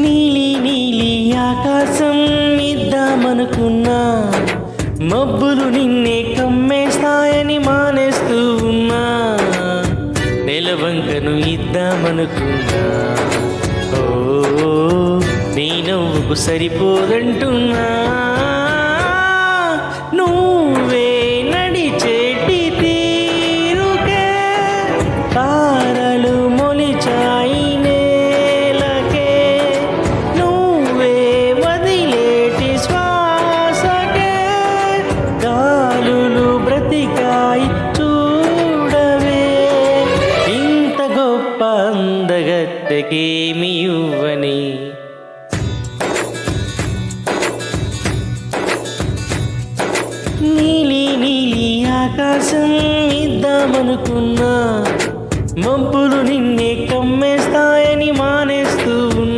నీలి నీలి ఆకాశం ఇద్దామనుకున్నా, మబ్బులు నిన్నే కమ్మేస్తాయని మానేస్తూ ఉన్నా. నెలవంకను ఇద్దామనుకున్నా, ఓ నీ నవ్వుకు సరిపోదంటున్నా. నువ్వే నడిచేటి తీరుకే తారలు మొలిచాయి నేలకే, నువ్వే వదిలేటి శ్వాసకే గాలులు బ్రతికాయి చూడవే. ఇంత గొప్ప అందగత్తెకేమి ఇవ్వని, నీలి నీలి ఆకాశం ఇద్దామనుకున్నా, మబ్బులు నిన్నే